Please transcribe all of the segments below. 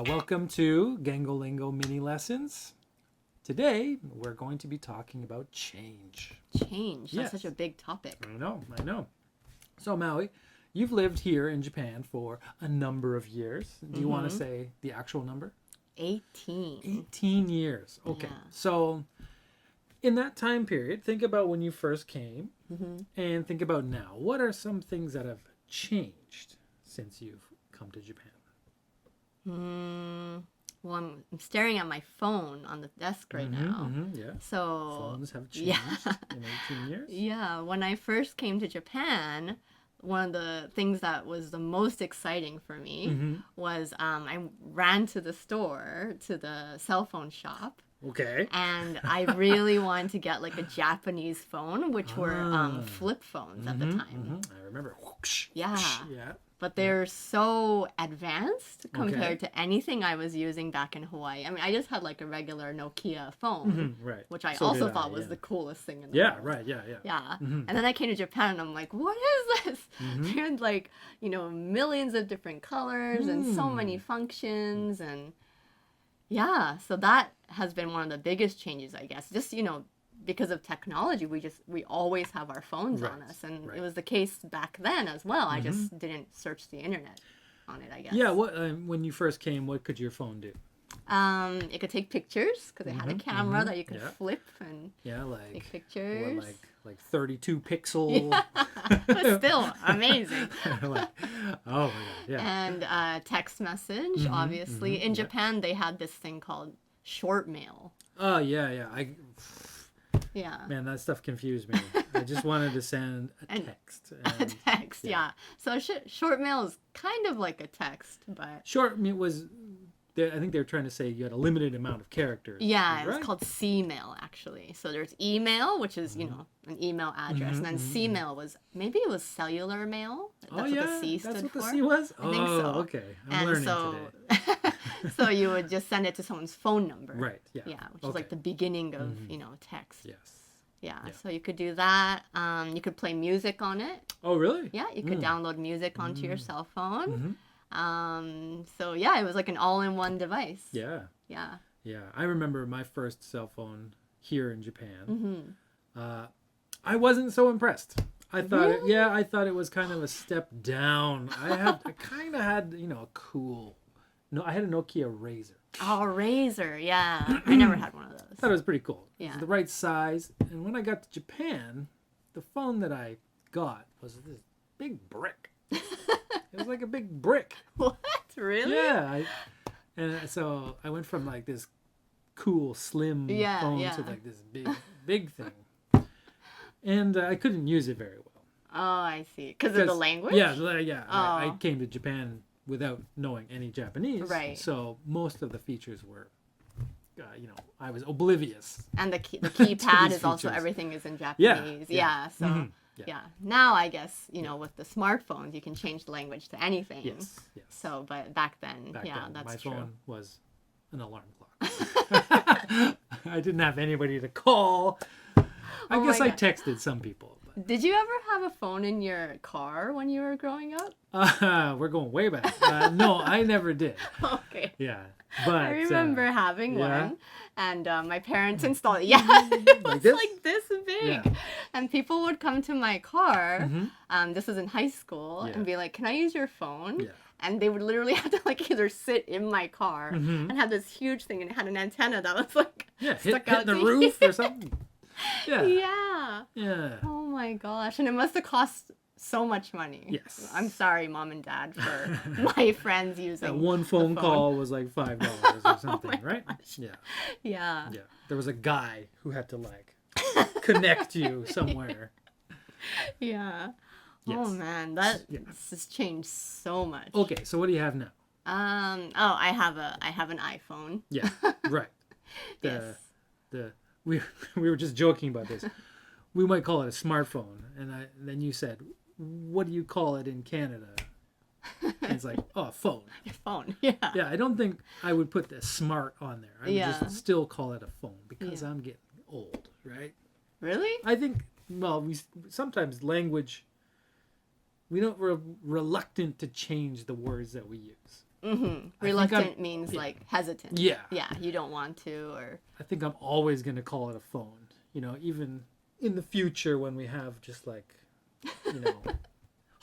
Welcome to Gangolingo Mini Lessons. Today, we're going to be talking about change. Change. That's such a big topic. I know. So, Maui, you've lived here in Japan for a number of years. Do you want to say the actual number? 18. 18 years. Okay. Yeah. So, in that time period, think about when you first came and think about now. What are some things that have changed since you've come to Japan? Well, I'm staring at my phone on the desk right now. Yeah. So Phones have changed in 18 years. Yeah, when I first came to Japan, one of the things that was the most exciting for me was I ran to the store, to the cell phone shop. Okay. And I really wanted to get like a Japanese phone, which were flip phones at the time. I remember. Whoosh, Yeah. whoosh, yeah. But they're so advanced compared to anything I was using back in Hawaii. I mean, I just had like a regular Nokia phone, Right. which I So also did thought was the coolest thing in the Yeah, world. right. Yeah. Yeah. And then I came to Japan and I'm like, what is this? They had like, millions of different colors and so many functions. And yeah, so that has been one of the biggest changes, I guess. Just, because of technology, we always have our phones on us. And it was the case back then as well. I just didn't search the internet on it, I guess. Yeah. What when you first came, what could your phone do? It could take pictures because it had a camera that you could flip and take pictures. Like 32 pixel. But still amazing. Oh my god. Yeah. And text message, obviously. In Japan, they had this thing called short mail. Oh yeah. Yeah. Man, that stuff confused me. I just wanted to send a text. A text, yeah. So short mail is kind of like a text, but Short was. I think they were trying to say you had a limited amount of characters. yeah, right? it's called C-mail actually. So there's email, which is an email address, and then C-mail was cellular mail. That's what the C stood that's what for. the C was. I think so. Okay, I'm learning today. So you would just send it to someone's phone number. Right. Yeah. Yeah, which is like the beginning of text. Yes. Yeah, so you could do that. You could play music on it. Oh, really? Yeah, you could download music onto your cell phone. So yeah, it was like an all-in-one device. Yeah. Yeah. Yeah. I remember my first cell phone here in Japan. I wasn't so impressed. I thought, I thought it was kind of a step down. I kind of had, a cool. No, I had a Nokia Razr. Oh, Razr, yeah. I never had one of those. I thought it was pretty cool. Yeah. It was the right size. And when I got to Japan, the phone that I got was this big brick. It was like a big brick. What? Really? Yeah. So I went from like this cool, slim phone to like this big thing. And I couldn't use it very well. Oh, I see. Because of the language? Yeah. I came to Japan without knowing any Japanese. Right. So most of the features were, I was oblivious. And the keypad is also, features. everything is in Japanese. Yeah. So, Yeah. Now I guess, with the smartphones, you can change the language to anything. Yes. So, but back then, that's my true. phone was an alarm clock. I didn't have anybody to call. I guess I texted some people. But... Did you ever have a phone in your car when you were growing up? We're going way back. No, I never did. Okay. Yeah. But I remember having one, and my parents installed it. Yeah, it was like this big. Yeah. And people would come to my car, this was in high school, and be like, can I use your phone? Yeah. And they would literally have to like either sit in my car and have this huge thing, and it had an antenna that was like stuck out hit the to roof or something. Yeah. Yeah. Oh my gosh. And it must have cost so much money. Yes. I'm sorry, Mom and Dad, for my friends using That one phone call was like $5 or something, right? Gosh. Yeah. Yeah. Yeah. There was a guy who had to like connect you somewhere. Yeah. Yes. Oh man, that has changed so much. Okay, so what do you have now? I have an iPhone. Yeah. Right. Yes. We were just joking about this. We might call it a smartphone, and then you said, "What do you call it in Canada?" And it's like, "Oh, phone." Your phone. Yeah. Yeah, I don't think I would put the smart on there. I would just still call it a phone because I'm getting old, right? Really? I think. Well, we sometimes language. We're reluctant to change the words that we use. Reluctant means like hesitant. Yeah. Yeah, you don't want to, or I think I'm always going to call it a phone. You know, even in the future when we have just like, you know,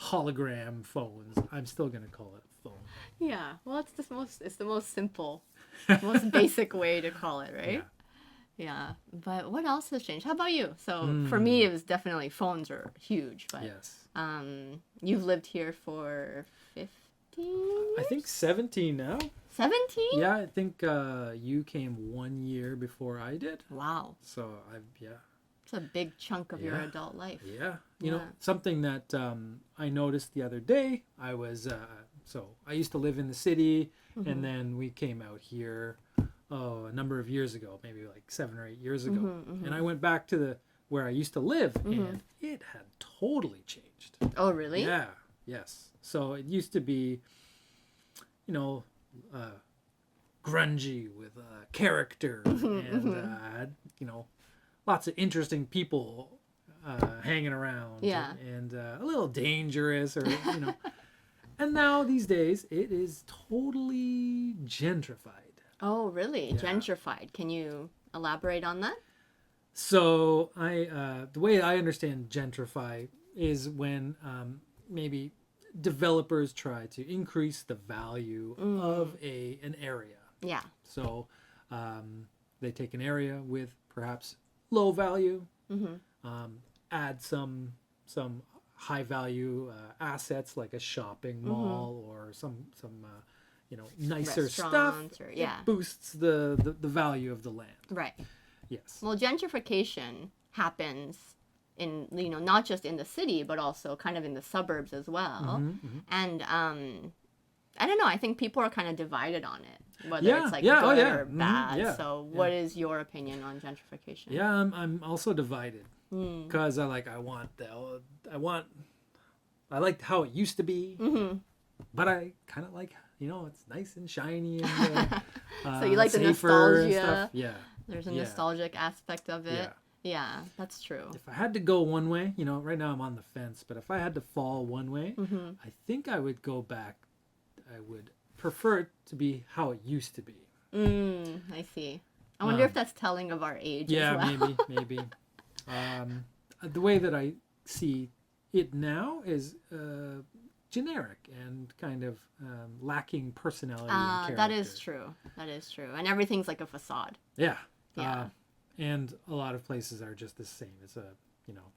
hologram phones, I'm still going to call it a phone. yeah. Well, it's the most simple, most basic way to call it, right? Yeah. But what else has changed? How about you? So for me, it was definitely phones are huge. But Yes. You've lived here for 15 I think 17 now. 17? Yeah, I think you came 1 year before I did. Wow. So yeah. It's a big chunk of your adult life. Yeah. You know, something that I noticed the other day, I was, so I used to live in the city and then we came out here, a number of years ago, maybe like 7 or 8 years ago. And I went back to where I used to live and it had totally changed. Oh, really? Yeah. Yes. So it used to be, you know, grungy with character and, you know, lots of interesting people hanging around. Yeah. And a little dangerous or, you know. And now these days it is totally gentrified. Oh, really? Yeah. Gentrified. Can you elaborate on that? So the way I understand gentrify is when maybe developers try to increase the value of an area. Yeah. So they take an area with perhaps low value, add some high value assets like a shopping mall or some you know, nicer stuff. Restaurants or- yeah. It boosts the value of the land. Right. Yes. Well, gentrification happens in, you know, not just in the city, but also kind of in the suburbs as well. And I don't know, I think people are kind of divided on it, whether it's like good or bad. So what is your opinion on gentrification? Yeah, I'm also divided because I like how it used to be, but I kind of like, you know, it's nice and shiny and so you like the safer and nostalgia. stuff. Yeah. There's a nostalgic aspect of it. Yeah, that's true. If I had to go one way, you know, right now I'm on the fence, but if I had to fall one way, I think I would go back. I would prefer it to be how it used to be. I see. I wonder if that's telling of our age as well. maybe. The way that I see it now is generic and kind of lacking personality and character. That is true. And everything's like a facade. Yeah. Yeah. And a lot of places are just the same. It's you know,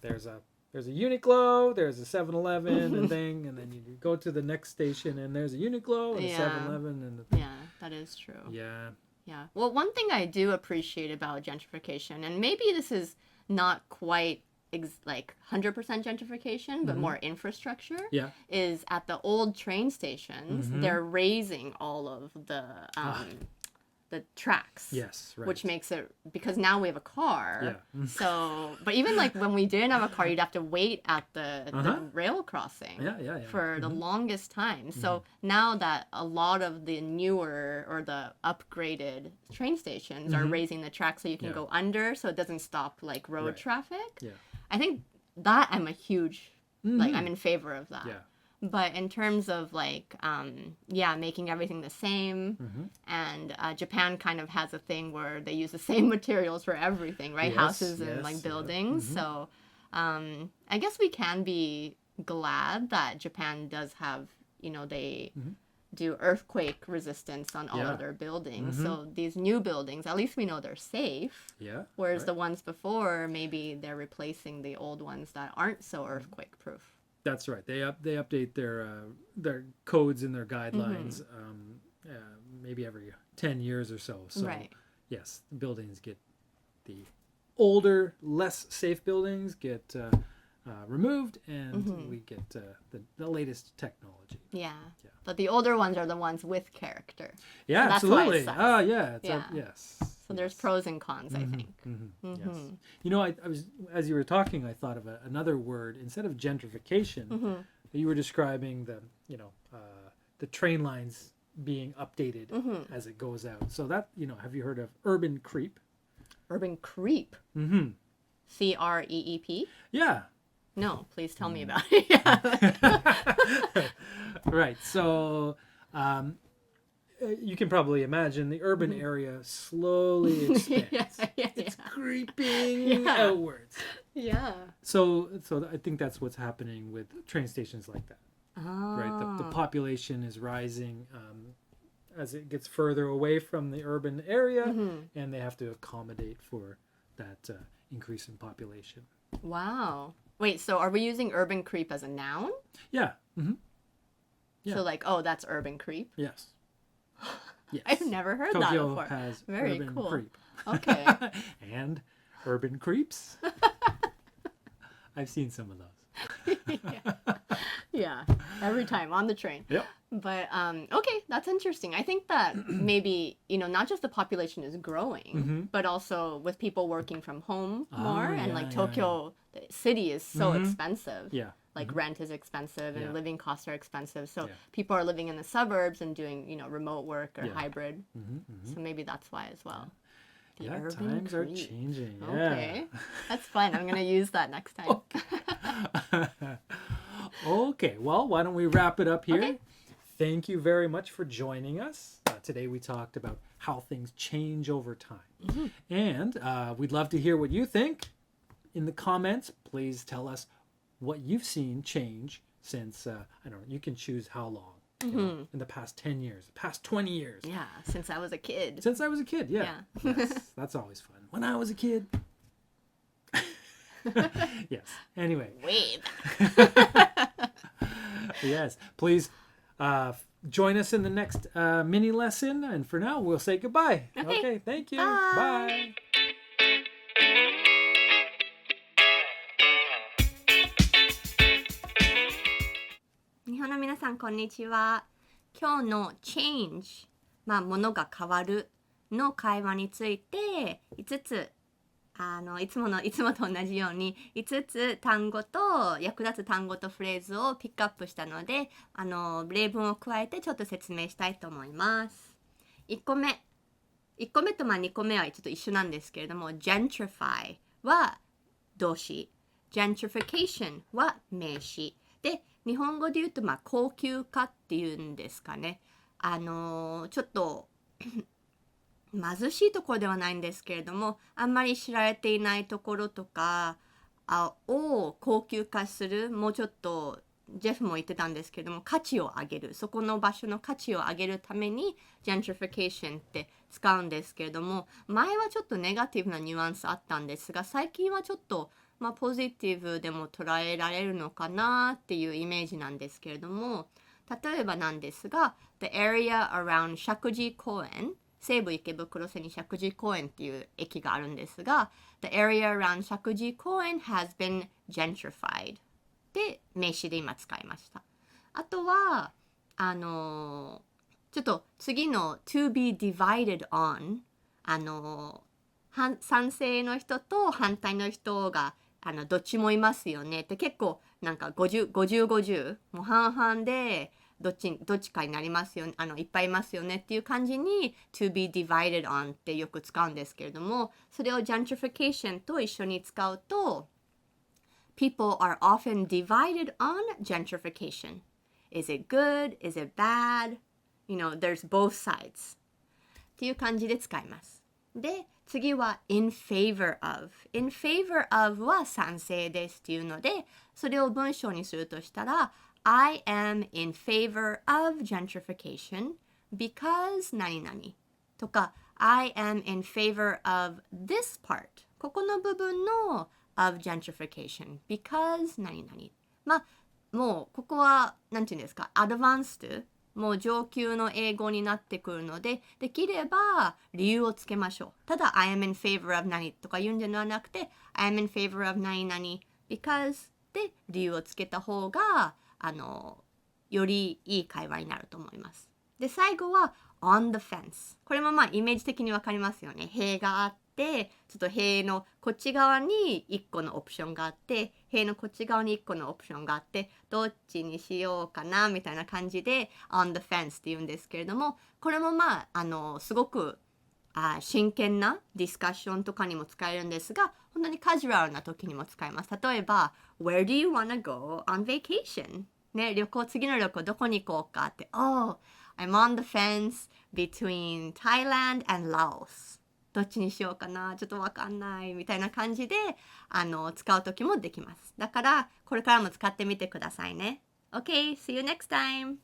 there's a Uniqlo, there's a 7-Eleven and thing, and then you go to the next station and there's a Uniqlo and a 7-Eleven and yeah, that is true. Yeah. Yeah. Well, one thing I do appreciate about gentrification, and maybe this is not quite like 100% gentrification, but more infrastructure, is at the old train stations, they're raising all of the tracks. Yes, right. Which makes it, because now we have a car. Yeah. So, but even like when we didn't have a car, you'd have to wait at the rail crossing for the longest time. So now that a lot of the newer or the upgraded train stations are raising the track so you can go under so it doesn't stop like road traffic. Yeah. I think that I'm a huge, like I'm in favor of that. Yeah. But in terms of like, making everything the same, and Japan kind of has a thing where they use the same materials for everything, right? Houses and like buildings. So I guess we can be glad that Japan does have, you know, they do earthquake resistance on all of their buildings. So these new buildings, at least we know they're safe. Yeah. Whereas the ones before, maybe they're replacing the old ones that aren't so earthquake proof. That's right. They update their codes and their guidelines maybe every 10 years or so. So yes, the buildings get the older, less safe buildings get removed, and we get the latest technology. Yeah. But the older ones are the ones with character. Yeah, so absolutely. That's why it Yes. So there's pros and cons, I think. Yes. You know, I was, as you were talking, I thought of another word instead of gentrification. You were describing the train lines being updated as it goes out. So that, you know, have you heard of urban creep? Urban creep. CREEP. Yeah. No, please tell me about it. Right. So you can probably imagine the urban area slowly expands. It's creeping outwards. Yeah. So I think that's what's happening with train stations like that. Right, the population is rising as it gets further away from the urban area, and they have to accommodate for that increase in population. Wow. Wait, so are we using urban creep as a noun? Yeah. Yeah. So like, oh, that's urban creep? Yes. Yes. I've never heard Tokyo that before. has Very urban cool. creep. Okay. And urban creeps. I've seen some of those. Yeah, every time on the train. Yep. But okay, that's interesting. I think that maybe, not just the population is growing, but also with people working from home more, and like Tokyo, the city is so expensive. Yeah. Like rent is expensive and living costs are expensive. So Yeah. people are living in the suburbs and doing, remote work or hybrid. Mm-hmm. So maybe that's why as well. The Yeah, urban times are creep. changing. Yeah. Okay. That's fun. I'm going to use that next time. Okay, well, why don't we wrap it up here? Okay. Thank you very much for joining us. Today we talked about how things change over time. And we'd love to hear what you think. In the comments, please tell us what you've seen change since, I don't know, you can choose how long. In the past 10 years, the past 20 years. Yeah, since I was a kid. Since I was a kid, yeah. Yeah. Yes, that's always fun. When I was a kid. Yes. Anyway. Way back. Yes. Please join us in the next mini lesson. And for now, we'll say goodbye. Okay. Thank you. Bye. Bye. 日本の皆さんこんにちは。今日の change、物が変わるの会話について5ついつもと同じように5つ単語と役立つ単語とフレーズをピックアップしたので例文を加えてちょっと説明したいと思います。1個目と2個目はちょっと一緒なんですけれども gentrify は動詞 gentrification は名詞で日本語で言うと高級化っていうんですかね。ちょっと貧しいところではないんですけれどもあんまり知られていないところとかを高級化するもうちょっとジェフも言ってたんですけれども価値を上げるそこの場所の価値を上げるために gentrification って使うんですけれども前はちょっとネガティブなニュアンスあったんですが最近はちょっとポジティブでも捉えられるのかなっていうイメージなんですけれども例えばなんですが The area around 石神井公園西武池袋線に石神井公園っていう駅があるんですが The area around 石神井公園 has been gentrified で名詞で今使いましたあとはちょっと次の to be divided on 賛成の人と反対の人がどっちもいますよねって結構なんか50-50もう半々でどっちかになりますよいっぱいいますよねっていう感じに to be divided on ってよく使うんですけれどもそれを gentrification と一緒に使うと people are often divided on gentrification is it good? Is it bad? There's both sides っていう感じで使いますで次は in favor of。in favor of は賛成ですっていうので、それを文章にするとしたら、I am in favor of gentrification because 何々とか、I am in favor of this part。ここの部分の of gentrification because 何々。もうここは、なんていうんですか、アドバンスト。もう上級の英語になってくるので、できれば理由をつけましょう。ただ、I am in favor of 何とか言うんではなくて、I am in favor of 何々 because で理由をつけた方が、よりいい会話になると思います。で、最後は on the fence。これもイメージ的にわかりますよね。塀があって、ちょっと塀のこっち側に1個のオプションがあって、塀のこっち側に1個のオプションがあって、どっちにしようかなみたいな感じで on the fence って言うんですけれども、これもすごく真剣なディスカッションとかにも使えるんですが、本当にカジュアルな時にも使えます。例えば、Where do you wanna go on vacation? ね、次の旅行どこに行こうかって、Oh, I'm on the fence between Thailand and Laos. どっちにしようかな、ちょっとわかんないみたいな感じで使う時もできます。だからこれからも使ってみてくださいね。Okay, see you next time!